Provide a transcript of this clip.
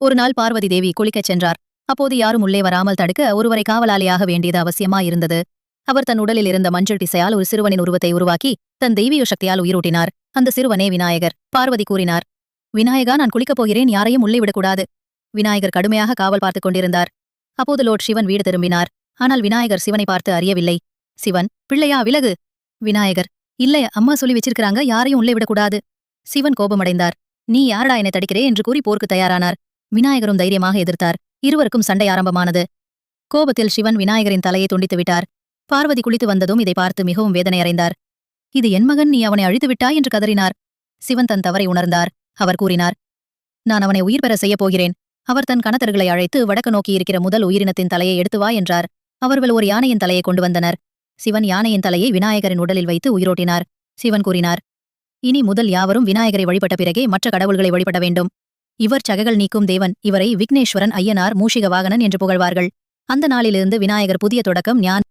ஒரு நாள் பார்வதி தேவி குளிக்கச் சென்றார். அப்போது யாரும் உள்ளே வராமல் தடுக்க ஒருவரை காவலாளியாக வேண்டியது அவசியமாயிருந்தது. அவர் தன் உடலில் இருந்த மஞ்சள் பிசையால் ஒரு சிறுவனின் உருவத்தை உருவாக்கி தன் தெய்வீக சக்தியால் உயிரூட்டினார். அந்த சிறுவனே விநாயகர். பார்வதி கூறினார், விநாயகா, நான் குளிக்கப் போகிறேன், யாரையும் உள்ளே விடக்கூடாது. விநாயகர் கடுமையாக காவல் பார்த்துக் கொண்டிருந்தார். அப்போது லோட் சிவன் வீடு திரும்பினார். ஆனால் விநாயகர் சிவனை பார்த்து அறியவில்லை. சிவன், பிள்ளையா, விலகு. விநாயகர், இல்லை, அம்மா சொல்லி வச்சிருக்கிறாங்க, யாரையும் உள்ளே விடக்கூடாது. சிவன் கோபமடைந்தார். நீ யாரடா என்னை தடுக்கிறே என்று கூறி போருக்கு தயாரானார். விநாயகரும் தைரியமாக எதிர்த்தார். இருவருக்கும் சண்டை ஆரம்பமானது. கோபத்தில் சிவன் விநாயகரின் தலையை துண்டித்து விட்டார். பார்வதி குளித்து வந்ததும் இதை பார்த்து மிகவும் வேதனை அடைந்தார். இது என் மகன், நீ அவனை அழித்து விட்டாய் என்று கதறினார். சிவன் தன் தவறை உணர்ந்தார். அவர் கூறினார், நான் அவனை உயிர் பெற செய்யப் போகிறேன். அவர் தன் கணத்தர்களை அழைத்து வடக்கு நோக்கி இருக்கிற முதல் உயிரினத்தின் தலையை எடுத்து வா என்றார். அவர்கள் ஒரு யானையின் தலையை கொண்டு வந்தனர். சிவன் யானையின் தலையை விநாயகரின் உடலில் வைத்து உயிரோட்டினார். சிவன் கூறினார், இனி முதல் யாவரும் விநாயகரை வழிபட்ட பிறகே மற்ற கடவுள்களை வழிபட வேண்டும். இவர் சககள் நீக்கும் தேவன். இவரை விக்னேஸ்வரன், ஐயனார், மூஷிக வாகனன் என்று புகழ்வார்கள். அந்த நாளிலிருந்து விநாயகர் புதிய தொடக்கம், ஞான